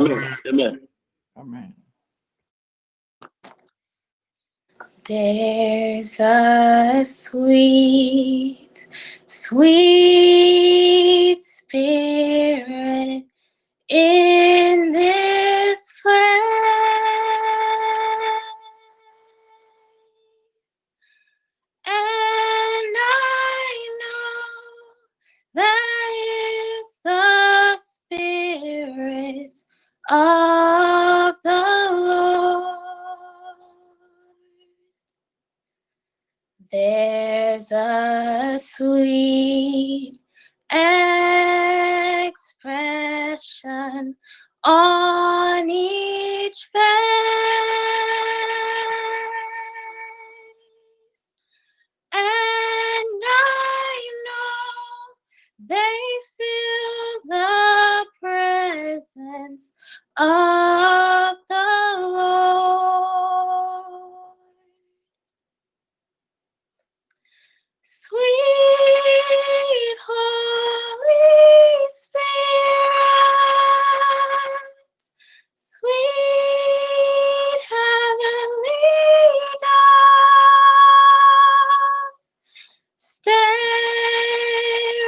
Amen. Amen. There's a sweet, sweet spirit in this place, and I know that is the Spirit of the Lord. There's a sweet expression on each face, and I know they feel the presence of the Lord. Sweet Holy Spirit, sweet heavenly dove, stay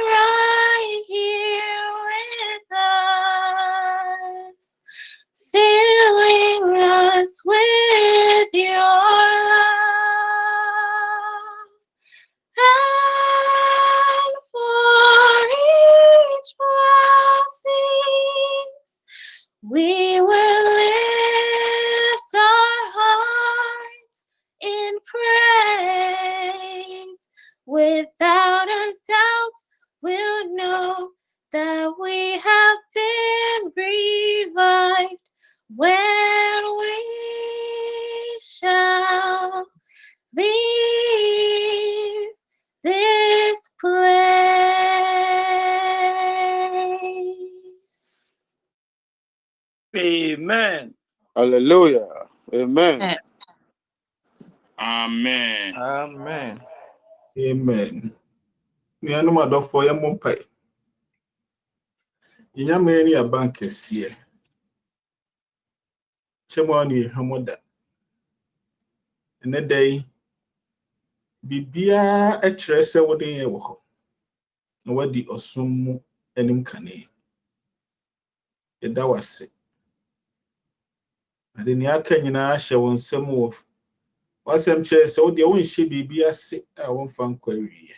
right here with us, filling us with your love. And for each blessing, we will lift our hearts in praise. Without a doubt, we'll know that we have been revived when we shall leave this place. Amen. Hallelujah. Amen. Amen. Amen. Amen. Nianum adofo ya mopai. Yinyame ni abanke sie. Chemo ni hamoda. Ene day bibia ekyerɛ sɛ wode yɛ wɔ hɔ. Na wadi ɔsom mu anim kane. Yɛda wase. Ade ni aka nyinaa hyɛ wo nsɛm wɔ. Wasɛm kyerɛ sɛ wode wo nhyɛ bibia se a womfa nkwa wiye.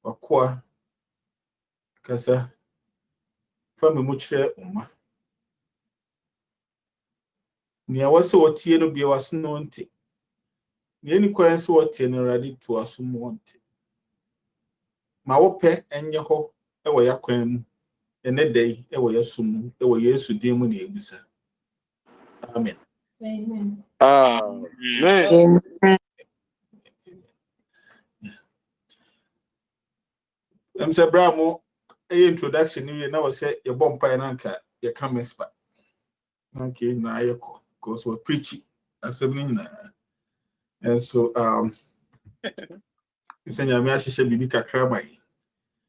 Wakoa kasa fami mu kyerɛ uma. Ni awase wotie no bia waso no nte. Ni ni kwan so wotie no radi to aso mu nte. Ma wo pɛ enye hɔ ɛwɔ ya kwan mu. Ene dai ɛwɔ ya sumu ɛwɔ Yesu din mu na ebisa. Amen. Amen. Amen. Say bramo introduction ni na was say your bomb pie nanka your comments back. Okay, na yeko because we're preaching assembly na. And so isenya me ahihye bibi kakra mai.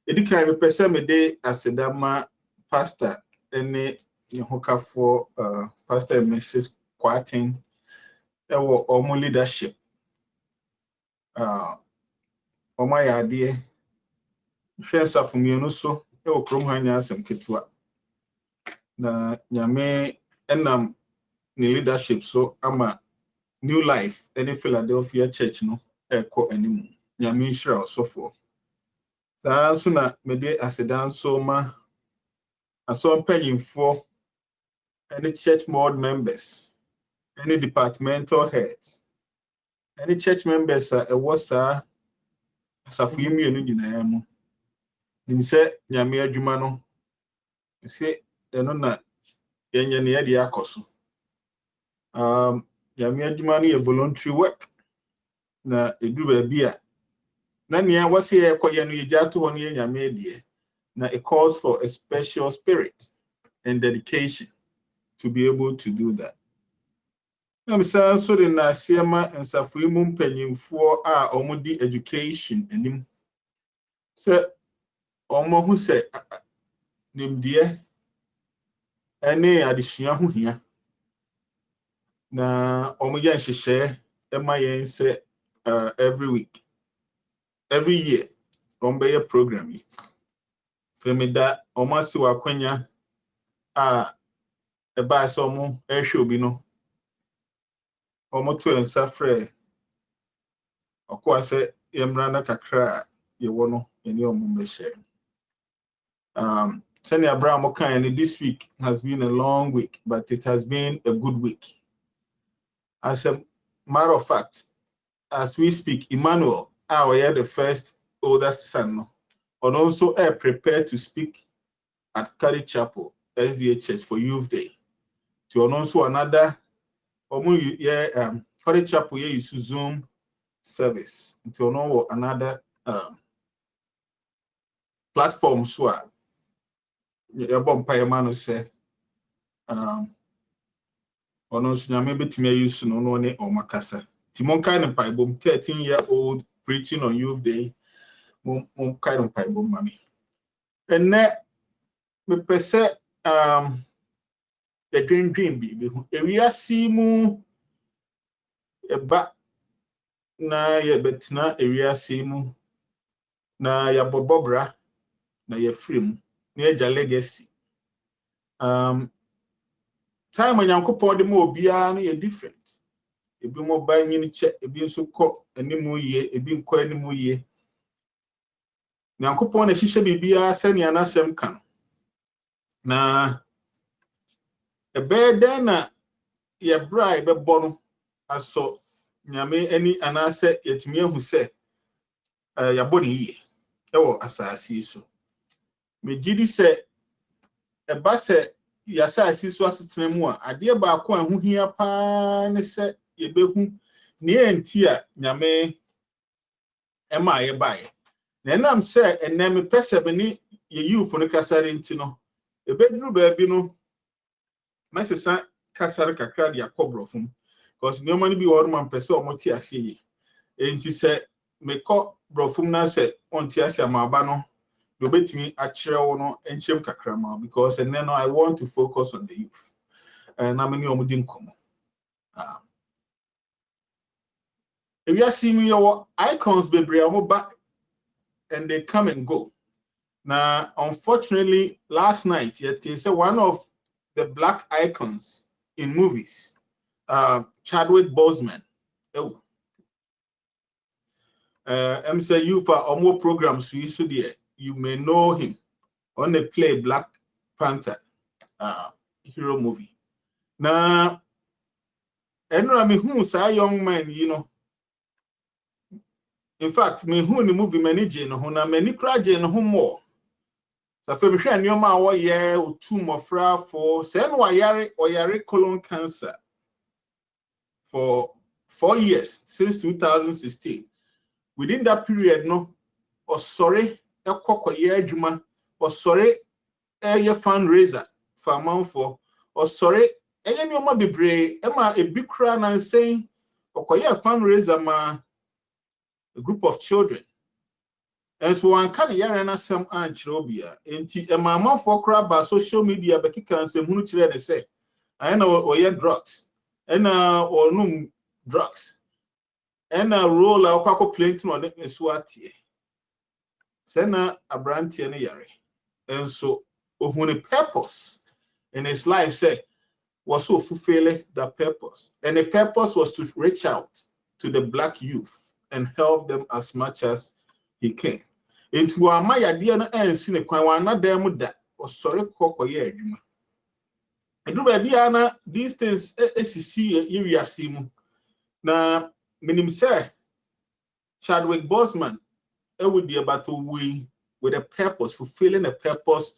Edika me pese me de asedama pastor ene ne hokafo pastor and Mrs. Kwatin ewo omo leadership omo yade hwesa fumienu so ewo krom hanya asem ketua na nyame enam ni leadership so ama New Life any Philadelphia church no eko animu nyame nhira osofo saa so na mede asedan so ma aso mpanyimfo any church board members any departmental heads any church members ewo saa asafo yimienu nyinaa mu nim se nyame adwuma no se eno na yenye ne yade akoso nyame adwuma no ye voluntary work na edu ba bia na nia wase ekoye no yejato ho no ye nyame adie na it calls for a special spirit and dedication to be able to do that. I'm saying so the na siema nsafo imu mpanyimfo a omudi education anim se omo hu se nimdie any additional ho hia na omoya nhyehyɛ ema yen say every week every year ombeye program yi femida omasi wakwanya a eba ase omo ehwe obi no omo to ensa frɛ okwa sɛ yemra na kakra ye wo no eni omo mbɛhyɛ Sani Abraham Okane, this week has been a long week, but it has been a good week. As a matter of fact, as we speak, Emmanuel, the first oldest son, and also prepared to speak at Curry Chapel, SDHS for Youth Day. To also another, Curry Chapel, use Zoom service. To know another platform, so yɛbɔ mpaeɛ ma no sɛ ɔno nso nyame bɛtumi use no no ne ɔmakasa nti monkae no mpaebom 13-year-old preaching on Youth Day monkae no mpaebom ma me ɛnnɛ mepɛ sɛ yɛdwendwen biribi ho ewiase mu ɛba na yɛbɛtena ewiase mu na yɛabɔbɔ bra na yɛfiri mu Neja legacy. Time when Yankopon de mo bia no different. Ebi mo ba nyini che, ebi nso kɔ animu ye, ebi nkɔ animu ye. Yankopon na hihye bibia sɛne anasɛm kan. Na ɛbɛyɛ na ye bra ɛbɛbɔ no aso nyame ani anasɛ yɛtumi ahu sɛ yɛabɔ ne yie ɛwɔ asase so. Megidi sɛ ɛba sɛ yɛasase so asetena mu a adeɛ baako a ho hia paa ne sɛ yɛbɛhu ne enti a nyame ɛma yɛbaeɛ na ɛnam sɛ ɛnɛ mepɛ sɛ bɛne yɛyiwfo no kasare nti no ɛbɛduru baabi no mɛsesa kasare kakra de akɔ borɔfo mu because nneɛma no bi wɔ hɔ ma mpɛ sɛ ɔmo te ase yie enti sɛ mekɔ borɔfo mu na sɛ ɔnte ase amaaba no do betimi akyerɛw no enchem kakrama because and then I want to focus on the youth and I'm omudi nkomo if you see me your icons bebre amoba and they come and go now unfortunately last night yet is one of the black icons in movies Chadwick Boseman I'm say you for more programs we should there. You may know him on the play Black Panther hero movie. Now, and I mean, who's a young man, you know. In fact, me who the movie manager, who na many crowd and who more. So, if you share your ma year or two more for send yare colon cancer for 4 years since 2016. Within that period, no, or sorry. Adwuma or sorry fundraiser for amount for or sorry nyoma bebre ema ebikra na saying okoye fundraiser ma a group of children and so one can yare na some anchirobia enti ema amafo kra ba social media bekika nsem hunu kire ne say I know oye drugs and or no drugs and roll akwa plenty no de so atie Sena Abrantia yare. And so ohune purpose in his life said was so fulfilling that purpose. And the purpose was to reach out to the black youth and help them as much as he can. Into amaya dia and sine kwana dem da or sorry kokoye adwuma. Edu baby ana these things SCC area simu. Na minim say Chadwick Boseman would be about to win with a purpose, fulfilling a purpose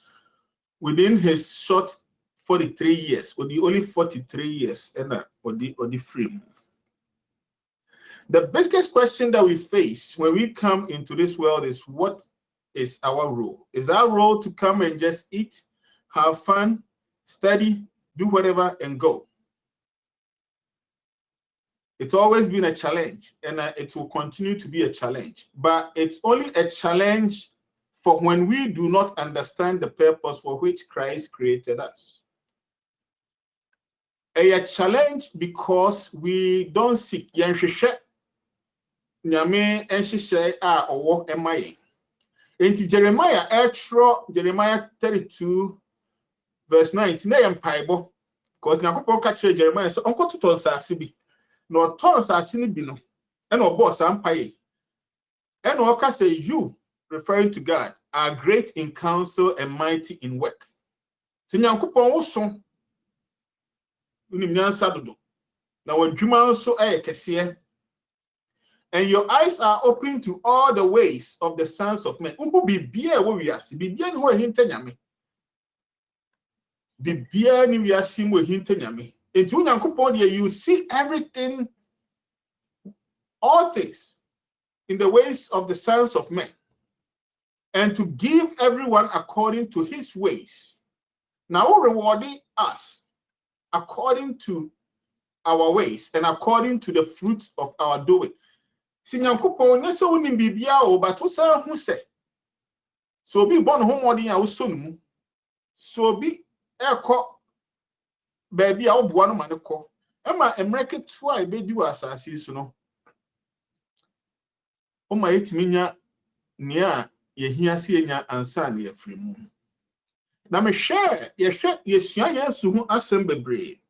within his short 43 years, or the only 43 years, and or the frame. The biggest question that we face when we come into this world is what is our role? Is our role to come and just eat, have fun, study, do whatever, and go? It's always been a challenge, and it will continue to be a challenge. But it's only a challenge for when we do not understand the purpose for which Christ created us. A challenge because we don't seek. Nyame enhyehyɛ a ɔwɔ ɛma yɛn. Enti Jeremiah Jeremiah 32 verse 19 na yɛ mpaebɔ because Nyankopɔn ka kyerɛ Jeremiah sɛ ɔnkɔtotɔ nsase bi na ɔtɔ nsase no bi no ɛna ɔbɔɔ saa mpaeɛ ɛna ɔka sɛ you referring to God are great in counsel and mighty in work. Sɛ Nyankopɔn wo so unim nyansa dodo na wadwuma nso ɛyɛ kɛseɛ. And your eyes are open to all the ways of the sons of men. Umbu bibia wo wiase, bibia ni ho ehinta nyame. Bibia ni wiase mo ehinta nyame. Enti Onyankopɔn de you see everything, all things in the ways of the sons of men, and to give everyone according to his ways. Now rewarding us according to our ways and according to the fruits of our doing. Si Nyankopɔn ne so nim bibia o but wo san hu se so bi bɔ no ho modin a wo so no mu so bi ekɔ baabi a wo boa no ma ne kɔ ema emreke to a ebedi wa asase so no o ma yetimi nya nea yehia se enya ansa na yefiri mu na me hwɛ yesua Yesu ho asɛm bebree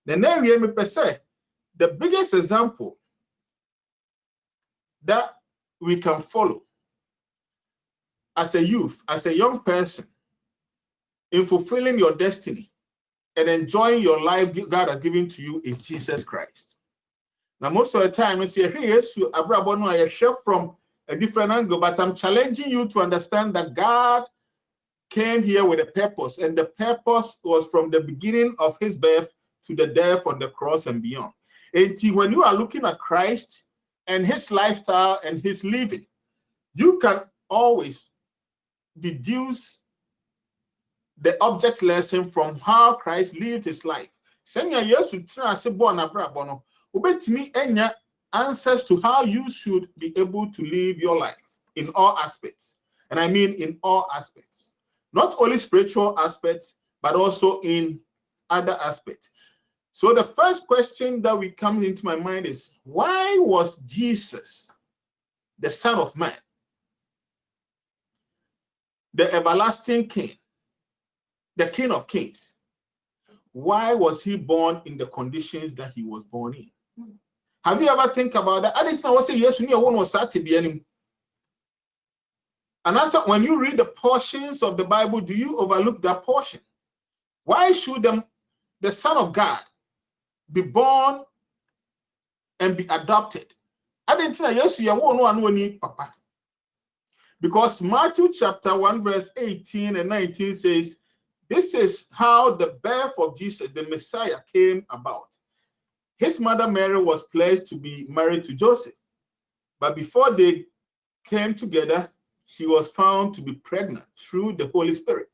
na wie me pɛ the biggest example that we can follow as a youth, as a young person, in fulfilling your destiny and enjoying your life God has given to you is Jesus Christ. Now, most of the time, it's from a different angle, but I'm challenging you to understand that God came here with a purpose, and the purpose was from the beginning of his birth to the death on the cross and beyond. And when you are looking at Christ and his lifestyle and his living, you can always deduce the object lesson from how Christ lived his life. Answers to how you should be able to live your life in all aspects. And I mean in all aspects. Not only spiritual aspects, but also in other aspects. So the first question that will come into my mind is, why was Jesus, the Son of Man, the everlasting King, the King of Kings, why was he born in the conditions that he was born in? Have you ever think about that? I didn't know what say yes, one was sat to be any. And also, when you read the portions of the Bible, do you overlook that portion? Why should the Son of God be born and be adopted? I didn't say yes, you won't need papa. Because Matthew chapter 1, verse 18 and 19 says, this is how the birth of Jesus, the Messiah, came about. His mother Mary was pledged to be married to Joseph. But before they came together, she was found to be pregnant through the Holy Spirit.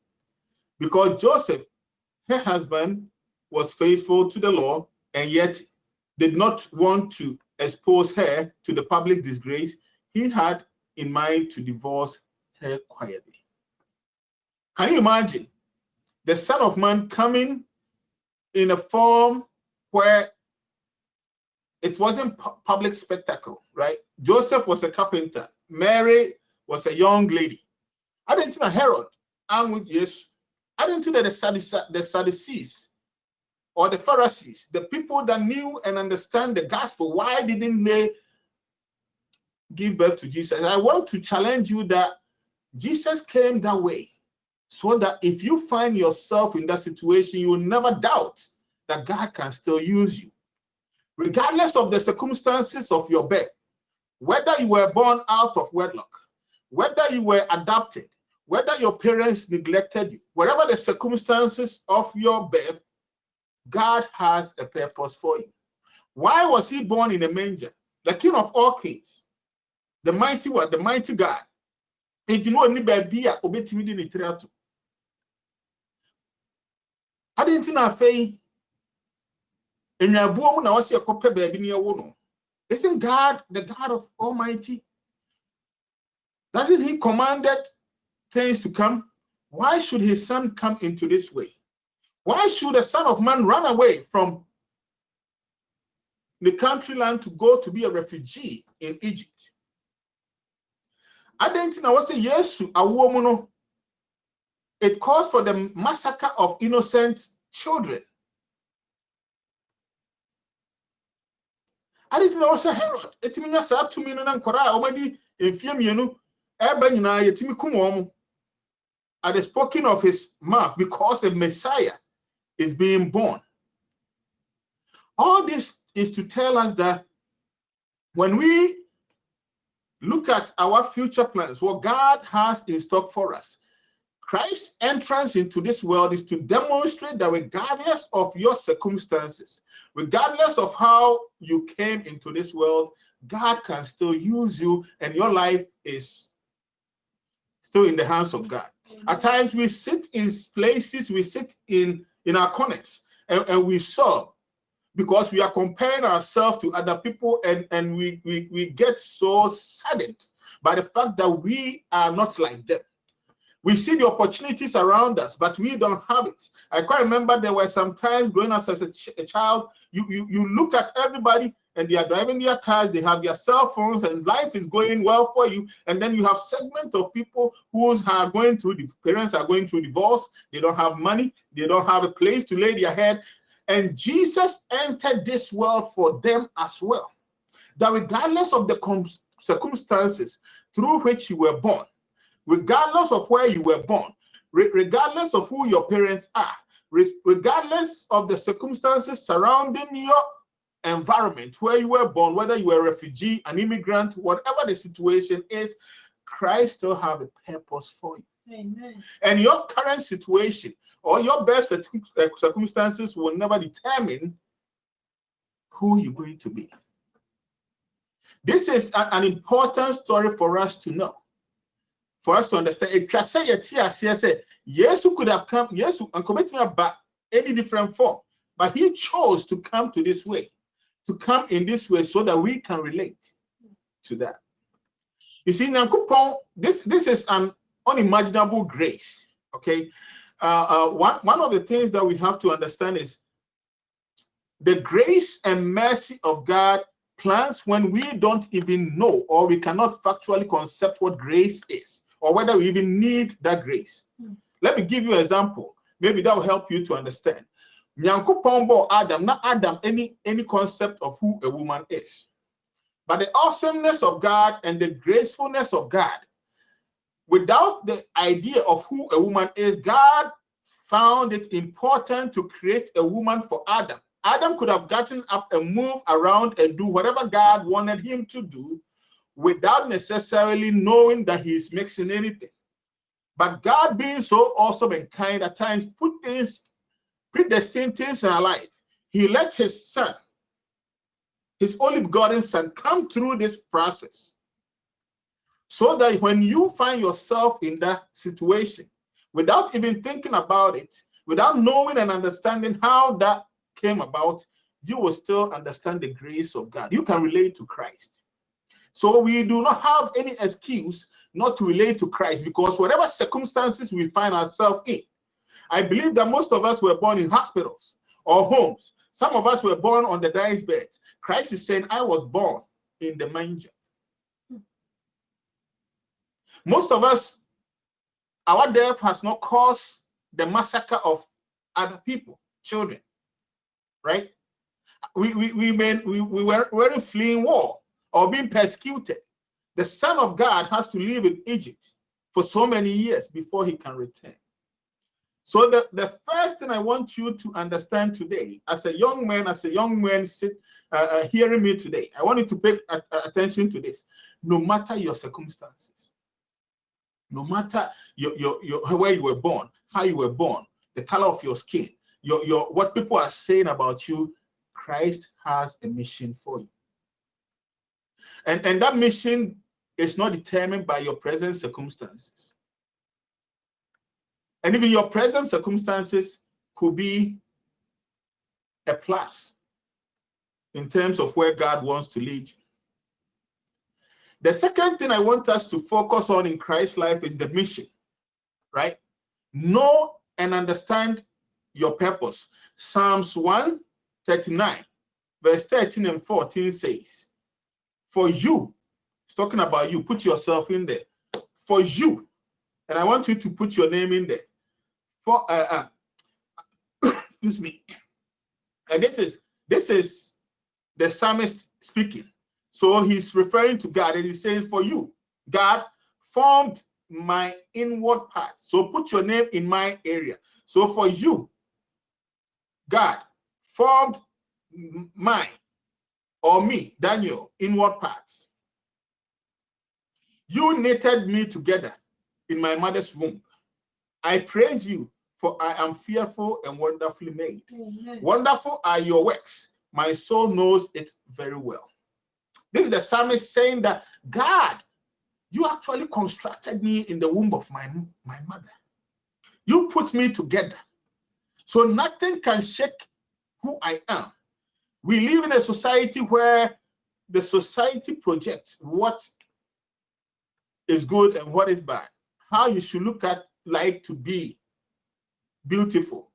Because Joseph, her husband, was faithful to the law and yet did not want to expose her to the public disgrace, he had in mind to divorce her quietly. Can you imagine the Son of Man coming in a form where it wasn't public spectacle, right? Joseph was a carpenter. Mary was a young lady. I didn't know Herod and with Jesus. I didn't know the Sadducees or the Pharisees, the people that knew and understand the gospel. Why didn't they give birth to Jesus? I want to challenge you that Jesus came that way so that if you find yourself in that situation, you will never doubt that God can still use you. Regardless of the circumstances of your birth, whether you were born out of wedlock, whether you were adopted, whether your parents neglected you, whatever the circumstances of your birth, God has a purpose for you. Why was he born in a manger? The King of all kings, the mighty one, the mighty God. I didn't know isn't God the God of Almighty? Doesn't he commanded things to come? Why should his son come into this way? Why should the Son of Man run away from the country land to go to be a refugee in Egypt? I didn't know what say yes to a woman. It calls for the massacre of innocent children. I didn't know what say Herod. It means that to me and Kora already in Fiamiano, Ebenina, Yetimikum, at the spoken of his mouth, because a Messiah is being born. All this is to tell us that when we look at our future plans, what God has in stock for us, Christ's entrance into this world is to demonstrate that regardless of your circumstances, regardless of how you came into this world, God can still use you, and your life is still in the hands of God. At times we sit in places, we sit in our corners, and we serve because we are comparing ourselves to other people, and we get so saddened by the fact that we are not like them. We see the opportunities around us, but we don't have it. I quite remember there were some times growing up as a child, you look at everybody and they are driving their cars, they have their cell phones, and life is going well for you. And then you have segment of people who are going through, the parents are going through divorce, they don't have money, they don't have a place to lay their head. And Jesus entered this world for them as well. That regardless of the circumstances through which you were born, regardless of where you were born, regardless of who your parents are, regardless of the circumstances surrounding your environment where you were born, whether you were a refugee, an immigrant, whatever the situation is, Christ still have a purpose for you. Amen. And your current situation or your best circumstances will never determine who you're going to be. This is an important story for us to know, for us to understand. It can say yes, who could have come, yes, and committing about any different form, but he chose to come to this way, to come in this way so that we can relate to that. You see, this is an unimaginable grace. Okay, one of the things that we have to understand is the grace and mercy of God plans when we don't even know, or we cannot factually concept what grace is, or whether we even need that grace. Let me give you an example. Maybe that will help you to understand. Nyankopon bo Adam, not Adam any concept of who a woman is. But the awesomeness of God and the gracefulness of God, without the idea of who a woman is, God found it important to create a woman for Adam. Adam could have gotten up and move around and do whatever God wanted him to do without necessarily knowing that he's mixing anything. But God, being so awesome and kind, at times put things, predestined things in our life. He let his son, his only begotten son, come through this process so that when you find yourself in that situation, without even thinking about it, without knowing and understanding how that came about, you will still understand the grace of God. You can relate to Christ. So we do not have any excuse not to relate to Christ, because whatever circumstances we find ourselves in, I believe that most of us were born in hospitals or homes. Some of us were born on the dying beds. Christ is saying, I was born in the manger. Most of us, our death has not caused the massacre of other people, children, right? We weren't fleeing war or being persecuted. The Son of God has to live in Egypt for so many years before he can return. So the first thing I want you to understand today, as a young man hearing me today, I want you to pay attention to this. No matter your circumstances, no matter where you were born, how you were born, the color of your skin, what people are saying about you, Christ has a mission for you. And that mission is not determined by your present circumstances. And even your present circumstances could be a plus in terms of where God wants to lead you. The second thing I want us to focus on in Christ's life is the mission, right? Know and understand your purpose. Psalms 139, verse 13 and 14 says, for you, it's talking about you, put yourself in there. For you, and I want you to put your name in there. For excuse me. And this is the psalmist speaking. So he's referring to God, and he's saying, for you, God formed my inward parts. So put your name in my area. So for you, God formed mine, or me, Daniel, inward parts. You knitted me together in my mother's womb. I praise you, for I am fearful and wonderfully made. Amen. Wonderful are your works. My soul knows it very well. This is the psalmist saying that, God, you actually constructed me in the womb of my mother. You put me together. So nothing can shake who I am. We live in a society where the society projects what is good and what is bad. How you should look at like to be beautiful.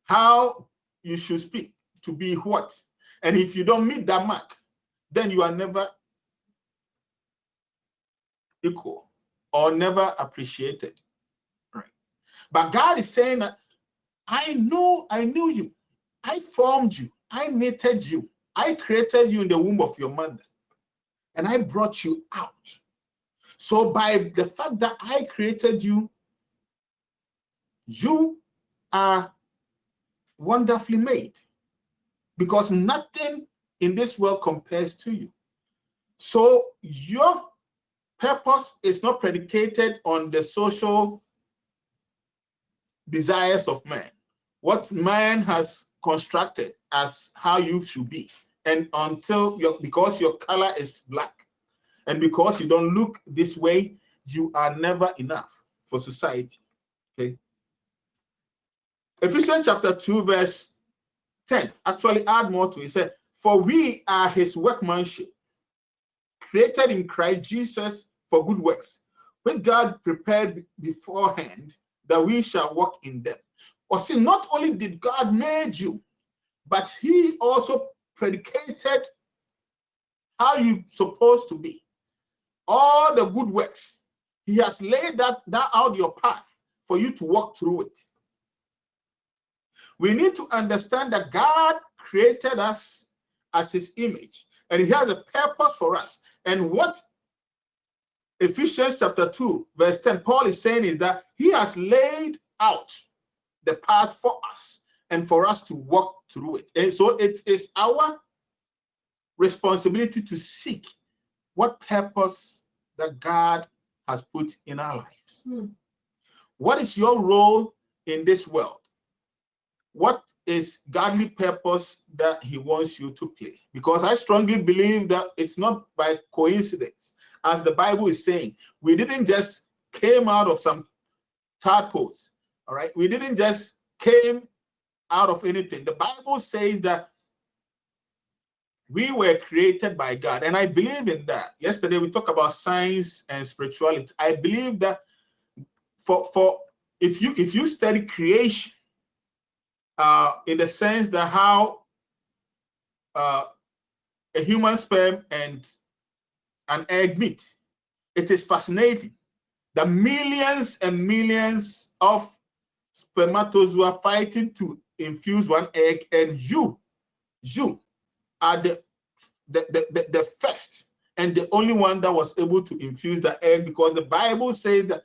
How you should speak to be what. And if you don't meet that mark, then you are never equal or never appreciated. Right? But God is saying that I knew you. I formed you. I knitted you. I created you in the womb of your mother. And I brought you out. So by the fact that I created you, you are wonderfully made. Because nothing in this world compares to you. So your purpose is not predicated on the social desires of man. What man has constructed as how you should be. And because your color is black, and because you don't look this way, you are never enough for society. Okay. Ephesians chapter 2, verse 10. Actually add more to it. It said, for we are his workmanship, created in Christ Jesus for good works, which God prepared beforehand that we shall walk in them. Or see, not only did God made you, but he also predicated how you're supposed to be. All the good works. He has laid that out your path for you to walk through it. We need to understand that God created us as his image, and he has a purpose for us. And what Ephesians chapter 2, verse 10, Paul is saying is that he has laid out the path for us and for us to walk through it. And so it is our responsibility to seek what purpose that God has put in our lives. What is your role in this world? What is godly purpose that he wants you to play? Because I strongly believe that it's not by coincidence. As the Bible is saying, we didn't just came out of some tadpoles, all right? We didn't just came out of anything. The Bible says that we were created by God, and I believe in that. Yesterday we talked about science and spirituality. I believe that for if you study creation, in the sense that how a human sperm and an egg meet, it is fascinating. The millions and millions of spermatozoa fighting to infuse one egg, and you are the first and the only one that was able to infuse the egg, because the Bible says that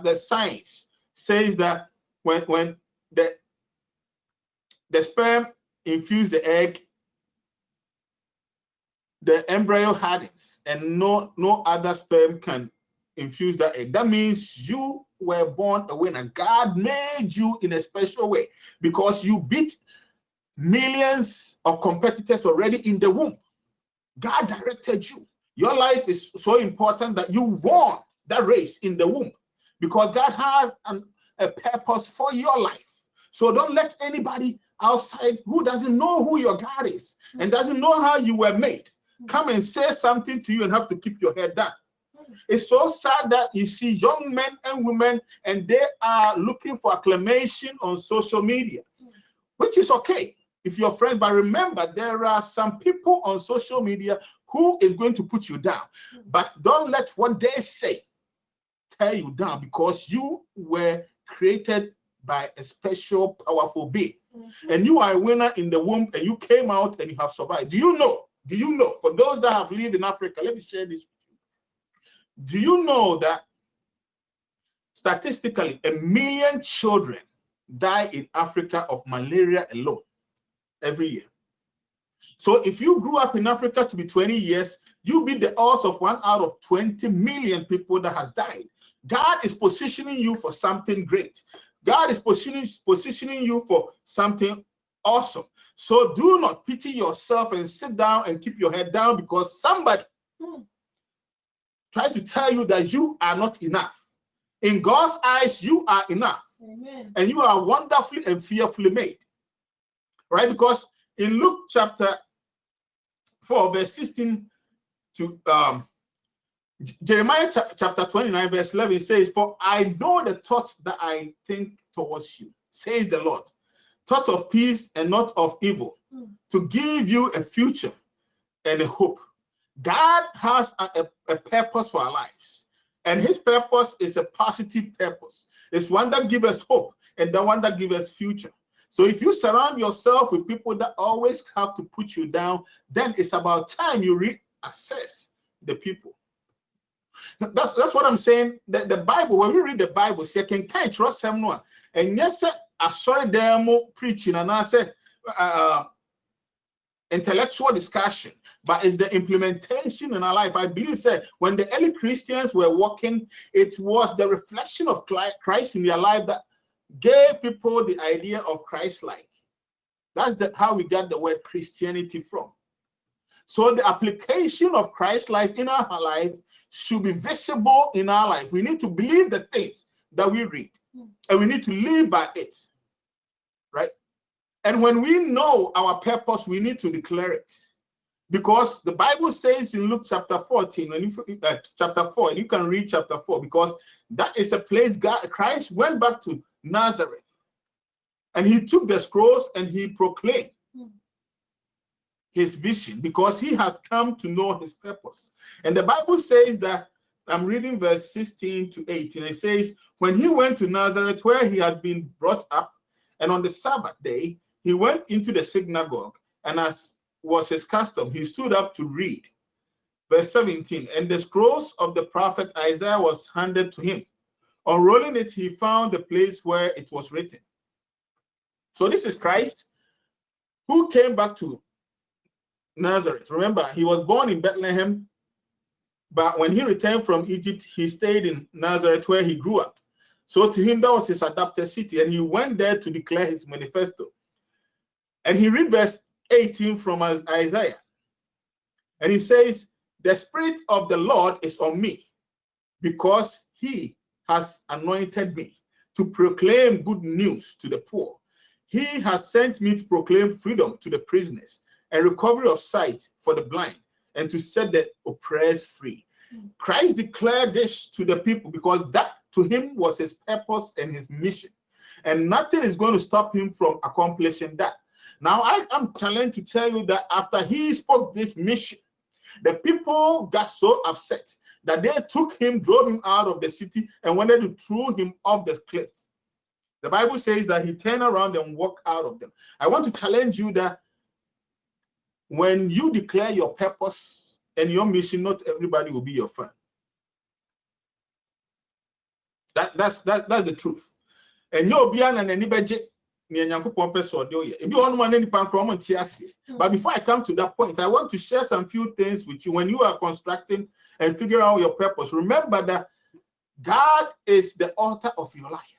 the science says that when the sperm infuse the egg, the embryo hardens, and no other sperm can infuse that egg. That means you were born a winner. God made you in a special way because you beat millions of competitors already in the womb. God directed you. Your life is so important that you won that race in the womb because God has a purpose for your life. So don't let anybody outside who doesn't know who your God is and doesn't know how you were made come and say something to you and have to keep your head down. It's so sad that you see young men and women and they are looking for acclamation on social media. which is okay if you're friends. But remember, there are some people on social media who is going to put you down. But don't let what they say tear you down, because you were created by a special, powerful being. And you are a winner in the womb, and you came out and you have survived. Do you know? For those that have lived in Africa, let me share this with you. Do you know that statistically 1 million children die in Africa of malaria alone every year? So if you grew up in Africa to be 20 years, you be the odds of 1 out of 20 million people that has died. God is positioning you for something great. God is positioning you for something awesome. So do not pity yourself and sit down and keep your head down because somebody tried to tell you that you are not enough. In God's eyes, you are enough. Amen. And you are wonderfully and fearfully made. Right? Because in Luke chapter 4, verse 16 to Jeremiah chapter 29, verse 11 says, "For I know the thoughts that I think towards you, says the Lord, thought of peace and not of evil, to give you a future and a hope." God has a purpose for our lives. And his purpose is a positive purpose. It's one that gives us hope and the one that gives us future. So if you surround yourself with people that always have to put you down, then it's about time you reassess the people. That's what I'm saying. The Bible, when we read the Bible, say, can trust someone? And yes, I saw them preaching, and I said, intellectual discussion, but it's the implementation in our life. I believe that when the early Christians were walking, it was the reflection of Christ in their life that gave people the idea of Christ-like. That's how we got the word Christianity from. So the application of Christ-like in our life should be visible in our life. We need to believe the things that we read, and we need to live by it, right? And when we know our purpose, we need to declare it. Because the Bible says in Luke chapter 14, and chapter 4, and you can read chapter 4, because that is a place Christ went back to Nazareth. And he took the scrolls and he proclaimed his vision, because he has come to know his purpose. And the Bible says that, I'm reading verse 16 to 18, it says, when he went to Nazareth, where he had been brought up, and on the Sabbath day, he went into the synagogue, and as was his custom, he stood up to read. Verse 17, and the scrolls of the prophet Isaiah was handed to him. Unrolling it, he found the place where it was written. So this is Christ who came back to Nazareth. Remember, he was born in Bethlehem, but when he returned from Egypt, he stayed in Nazareth where he grew up. So to him, that was his adopted city, and he went there to declare his manifesto. And he read verse 18 from Isaiah. And he says, the Spirit of the Lord is on me, because he has anointed me to proclaim good news to the poor. He has sent me to proclaim freedom to the prisoners and recovery of sight for the blind, and to set the oppressed free. Christ declared this to the people because that to him was his purpose and his mission. And nothing is going to stop him from accomplishing that. Now, I am challenged to tell you that after he spoke this mission, the people got so upset that they took him, drove him out of the city, and wanted to throw him off the cliff. The Bible says that he turned around and walked out of them. I want to challenge you that when you declare your purpose and your mission, not everybody will be your friend. That's the truth. And you'll be an anybody. But before I come to that point, I want to share some few things with you. When you are constructing and figure out your purpose, remember that God is the author of your life.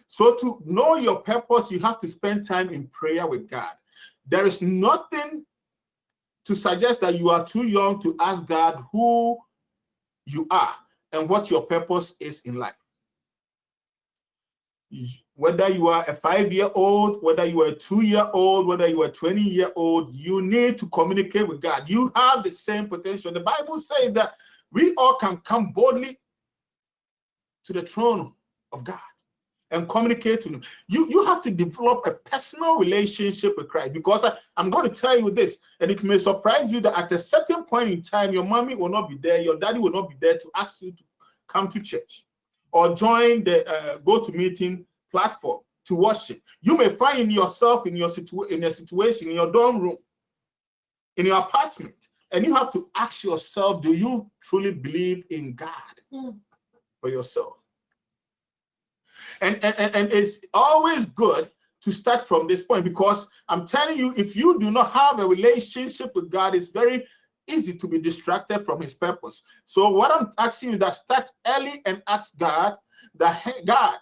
So to know your purpose, you have to spend time in prayer with God. There is nothing to suggest that you are too young to ask God who you are and what your purpose is in life. Whether you are a 5-year-old, whether you are a 2-year-old, whether you are a 20-year-old, you need to communicate with God. You have the same potential. The Bible says that we all can come boldly to the throne of God. and communicate to him. You have to develop a personal relationship with Christ, because I'm going to tell you this, and it may surprise you that at a certain point in time, your mommy will not be there, your daddy will not be there to ask you to come to church or join the go-to-meeting platform to worship. You may find yourself in a situation, in your dorm room, in your apartment, and you have to ask yourself, do you truly believe in God for yourself? And it's always good to start from this point, because I'm telling you, if you do not have a relationship with God, it's very easy to be distracted from his purpose. So what I'm asking you, that start early and ask God, that, hey, God,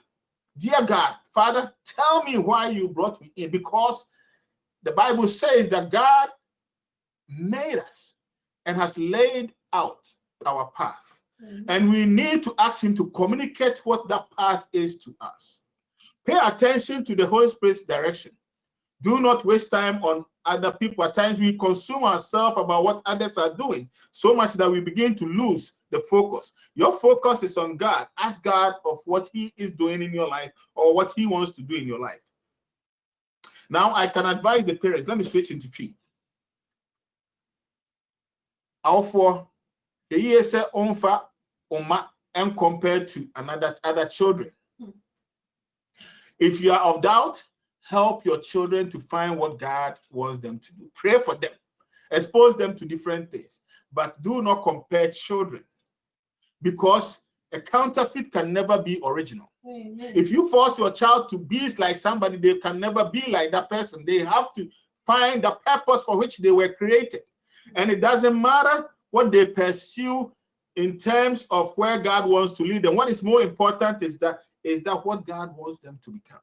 dear God, Father, tell me why you brought me in, because the Bible says that God made us and has laid out our path. And we need to ask him to communicate what that path is to us. Pay attention to the Holy Spirit's direction. Do not waste time on other people. At times we consume ourselves about what others are doing so much that we begin to lose the focus. Your focus is on God. Ask God of what he is doing in your life, or what he wants to do in your life. Now I can advise the parents. Let me switch into tree. How for the year say onfa oma and compared to other children. If you are of doubt, help your children to find what God wants them to do. Pray for them. Expose them to different things. But do not compare children, because a counterfeit can never be original. Amen. If you force your child to be like somebody, they can never be like that person. They have to find the purpose for which they were created. And it doesn't matter what they pursue in terms of where God wants to lead them. What is more important is that what God wants them to become.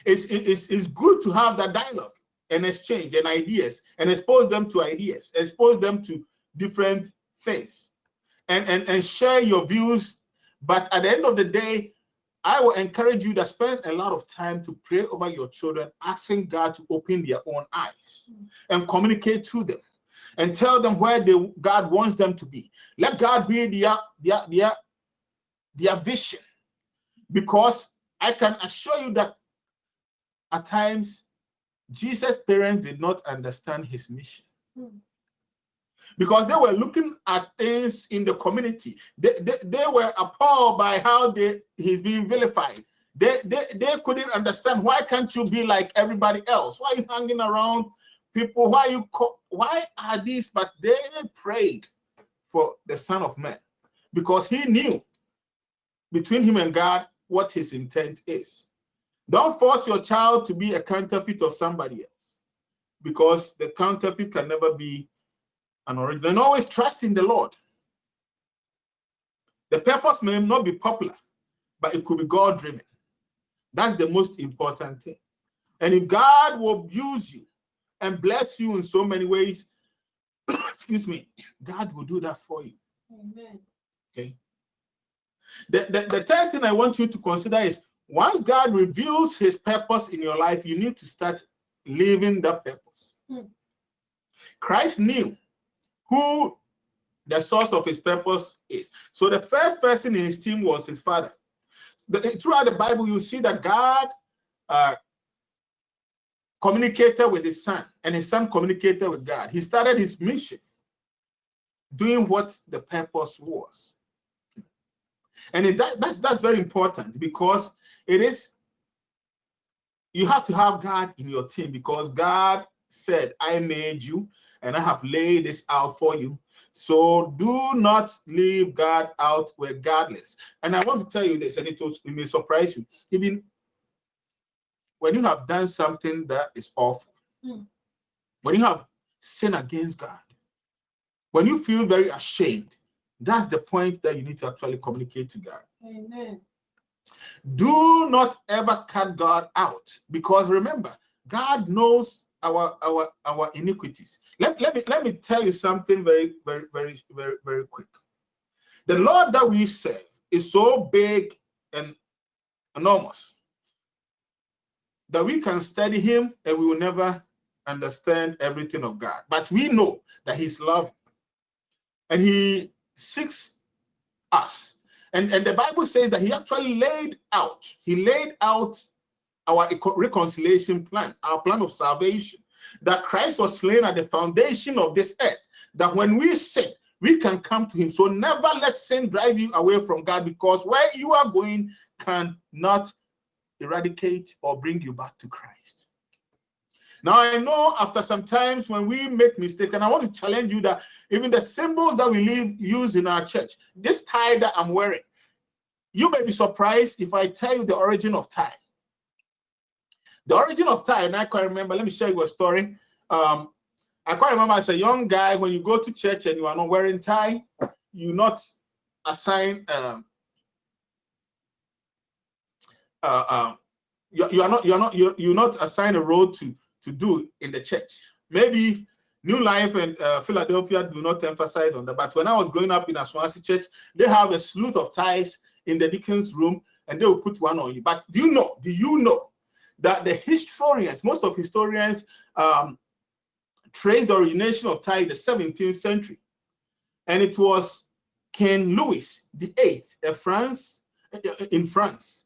It's good to have that dialogue and exchange and ideas, and expose them to ideas, expose them to different things, and share your views. But at the end of the day, I will encourage you to spend a lot of time to pray over your children, asking God to open their own eyes and communicate to them and tell them where God wants them to be. Let God be their vision, because I can assure you that at times Jesus' parents did not understand his mission. Because they were looking at things in the community. They were appalled by how he's being vilified. They couldn't understand, why can't you be like everybody else? Why are you hanging around people? Why are these? But they prayed for the Son of Man, because he knew between him and God what his intent is. Don't force your child to be a counterfeit of somebody else, because the counterfeit can never be an original. And always trust in the Lord. The purpose may not be popular, but it could be God-driven. That's the most important thing. And if God will use you and bless you in so many ways, excuse me, God will do that for you. Amen. Okay. The third thing I want you to consider is, once God reveals his purpose in your life, you need to start living that purpose. Christ knew who the source of his purpose is. So the first person in his team was his father. Throughout the Bible, you see that God communicated with his son, and his son communicated with God. He started his mission doing what the purpose was. And that's very important, because you have to have God in your team, because God said, I made you and I have laid this out for you. So do not leave God out regardless. And I want to tell you this, and it may surprise you. Even when you have done something that is awful, when you have sinned against God, when you feel very ashamed, that's the point that you need to actually communicate to God. Amen. Do not ever cut God out, because remember, God knows our iniquities. Let me tell you something very, very, very, very, very quick. The Lord that we serve is so big and enormous that we can study him and we will never understand everything of God. But we know that he's loving, and he seeks us, And the Bible says that he actually laid out our reconciliation plan, our plan of salvation, that Christ was slain at the foundation of this earth, that when we sin, we can come to him. So never let sin drive you away from God, because where you are going cannot eradicate or bring you back to Christ. Now, I know after some times when we make mistakes, and I want to challenge you that even the symbols that we use in our church, this tie that I'm wearing, you may be surprised if I tell you the origin of tie. The origin of tie, and I quite remember, let me show you a story. I quite remember as a young guy, when you go to church and you are not wearing tie, you're not assigned, you're not assigned a role to do in the church. Maybe New Life and Philadelphia do not emphasize on that. But when I was growing up in a Swansea church, they have a slew of ties in the deacon's room, and they will put one on you. But do you know that the historians, most of historians, trace the origination of tie in the 17th century, and it was King Louis VIII in France,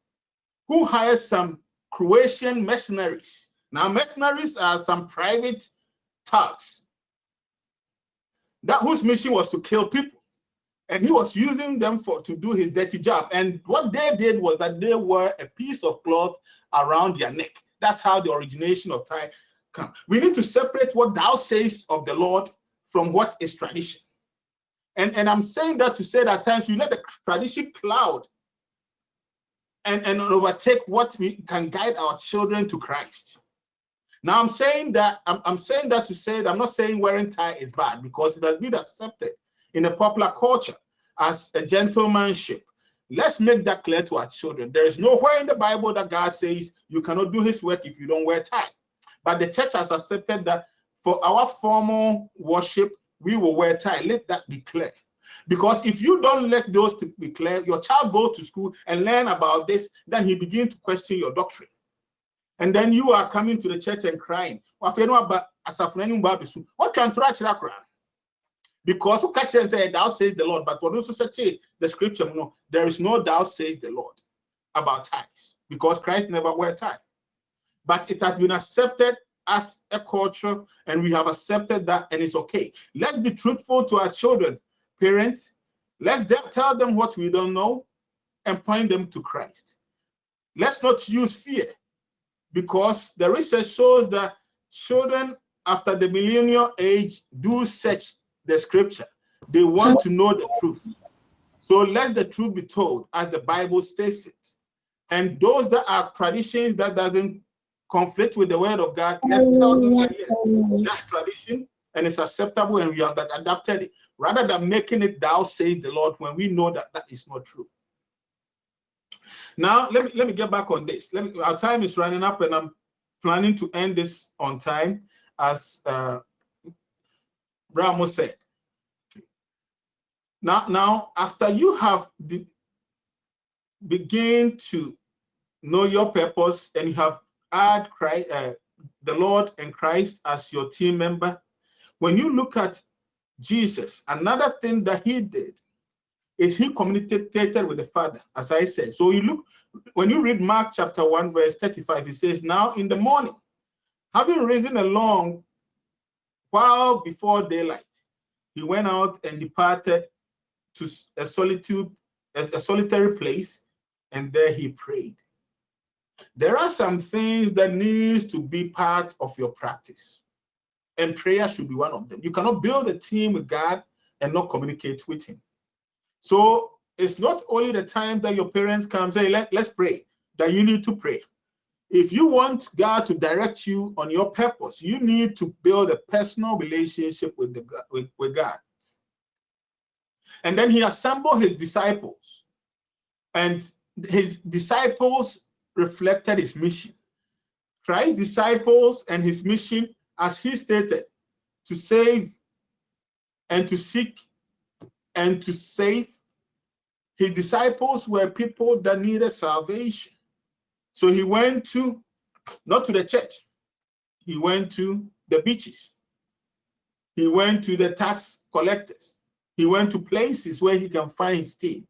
who hired some Croatian mercenaries. Now, mercenaries are some private thugs whose mission was to kill people, and he was using them to do his dirty job. And what they did was that they wore a piece of cloth around their neck. That's how the origination of tie comes. We need to separate what thou says of the Lord from what is tradition. And I'm saying that to say that at times you let the tradition cloud and overtake what we can guide our children to Christ. Now I'm saying that to say that I'm not saying wearing tie is bad, because it has been accepted in a popular culture as a gentlemanship. Let's make that clear to our children. There is nowhere in the Bible that God says you cannot do his work if you don't wear tie. But the church has accepted that for our formal worship, we will wear tie. Let that be clear. Because if you don't let those to be clear, your child goes to school and learn about this, then he begins to question your doctrine. And then you are coming to the church and crying. What can because who catch and say, thou says the Lord, but what also say the scripture, no, there is no thou says the Lord about ties, because Christ never wear tie. But it has been accepted as a culture, and we have accepted that, and it's okay. Let's be truthful to our children, parents. Let's tell them what we don't know and point them to Christ. Let's not use fear, because the research shows that children after the millennial age do search the scripture. They want to know the truth. So let the truth be told as the Bible states it. And those that are traditions that doesn't conflict with the word of God, let's tell them that yes, that's tradition and it's acceptable and we have adapted it, rather than making it thou says the Lord when we know that that is not true. Now, let me get back on this. Our time is running up, and I'm planning to end this on time, as Ramos said. Now, after you have begin to know your purpose and you have had Christ, the Lord and Christ as your team member, when you look at Jesus, another thing that he did is he communicated with the Father, as I said. So you look, when you read Mark chapter 1, verse 35, it says, now in the morning, having risen along while before daylight, he went out and departed to a solitary place, and there he prayed. There are some things that needs to be part of your practice, and prayer should be one of them. You cannot build a team with God and not communicate with him. So it's not only the time that your parents come say, let's pray, that you need to pray. If you want God to direct you on your purpose, you need to build a personal relationship with God. And then he assembled his disciples, and his disciples reflected his mission. Christ's disciples and his mission, as he stated, to save and to seek and to save. His disciples were people that needed salvation. So he went to, not to the church, he went to the beaches. He went to the tax collectors. He went to places where he can find his team.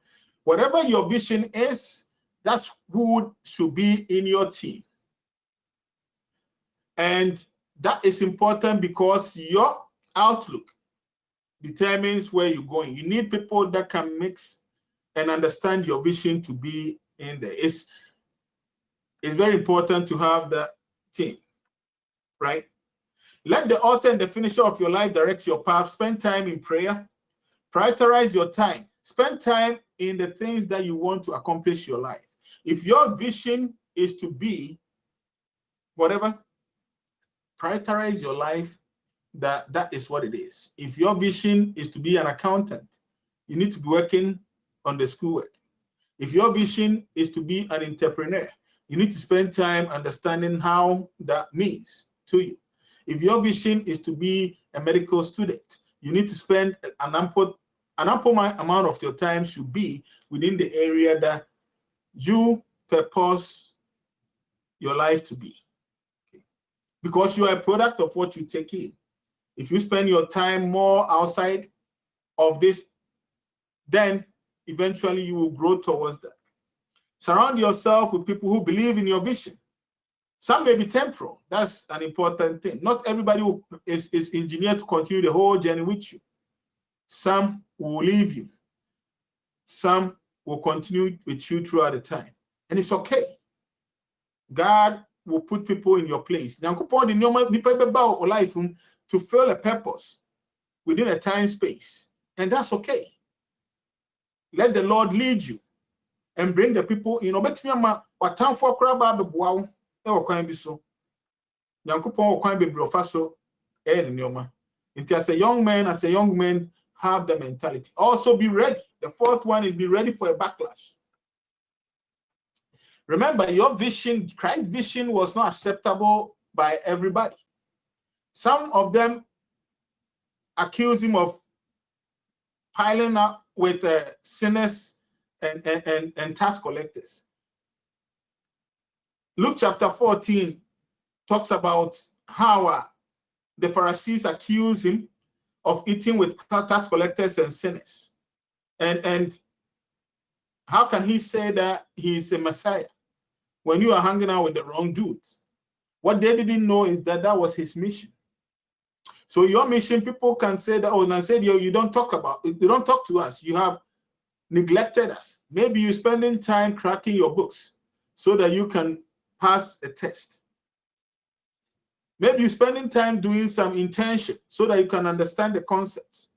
Whatever your vision is, that's who should be in your team. And that is important because your outlook determines where you're going. You need people that can mix and understand your vision to be in there. It's very important to have that team, right? Let the author and the finisher of your life direct your path. Spend time in prayer. Prioritize your time. Spend time in the things that you want to accomplish your life. If your vision is to be whatever, prioritize your life. That is what it is. If your vision is to be an accountant, you need to be working on the schoolwork. If your vision is to be an entrepreneur, you need to spend time understanding how that means to you. If your vision is to be a medical student, you need to spend an ample amount of your time should be within the area that you purpose your life to be. Okay. Because you are a product of what you take in. If you spend your time more outside of this, then eventually you will grow towards that. Surround yourself with people who believe in your vision. Some may be temporal. That's an important thing. Not everybody is engineered to continue the whole journey with you. Some will leave you. Some will continue with you throughout the time. And it's okay. God will put people in your place. To fill a purpose within a time space. And that's okay. Let the Lord lead you and bring the people in. As a young man, have the mentality. Also be ready. The fourth one is be ready for a backlash. Remember, your vision, Christ's vision, was not acceptable by everybody. Some of them accuse him of piling up with sinners and tax collectors. Luke chapter 14 talks about how the Pharisees accuse him of eating with tax collectors and sinners. And how can he say that he's a Messiah when you are hanging out with the wrong dudes? What they didn't know is that was his mission. So your mission, people can say that, oh, and I said, you don't talk about, you don't talk to us. You have neglected us. Maybe you're spending time cracking your books so that you can pass a test. Maybe you're spending time doing some internship so that you can understand the concepts.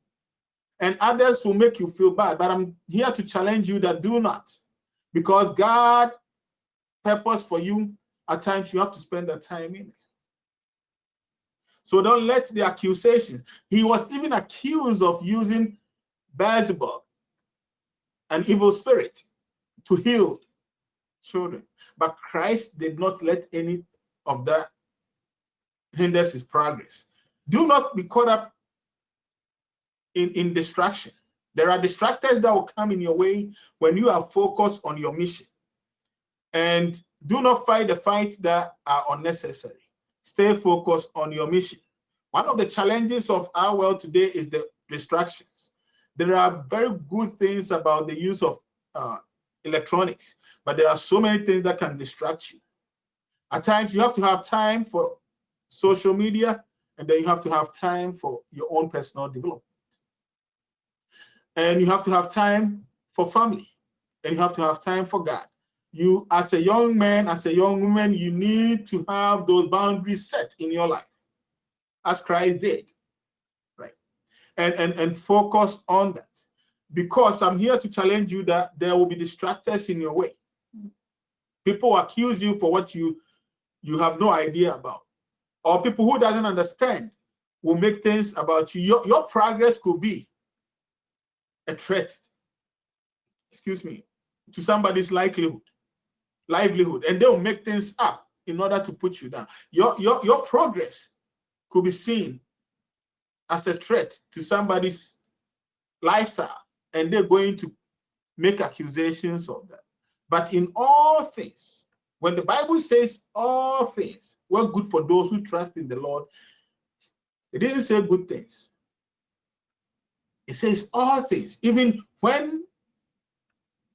And others will make you feel bad. But I'm here to challenge you that do not. Because God's purpose for you, at times you have to spend that time in it. So don't let the accusations. He was even accused of using Beelzebub, an evil spirit, to heal children. But Christ did not let any of that hinder his progress. Do not be caught up in distraction. There are distractors that will come in your way when you are focused on your mission. And do not fight the fights that are unnecessary. Stay focused on your mission. One of the challenges of our world today is the distractions. There are very good things about the use of electronics, but there are so many things that can distract you. At times, you have to have time for social media, and then you have to have time for your own personal development. And you have to have time for family, and you have to have time for God. You, as a young man, as a young woman, you need to have those boundaries set in your life, as Christ did, right? And focus on that. Because I'm here to challenge you that there will be distractors in your way. People accuse you for what you have no idea about. Or people who doesn't understand will make things about you. Your progress could be a threat, to somebody's livelihood, and they'll make things up in order to put you down. Your progress could be seen as a threat to somebody's lifestyle, and they're going to make accusations of that. But in all things, when the Bible says all things work good for those who trust in the Lord, it didn't say good things. It says all things. Even when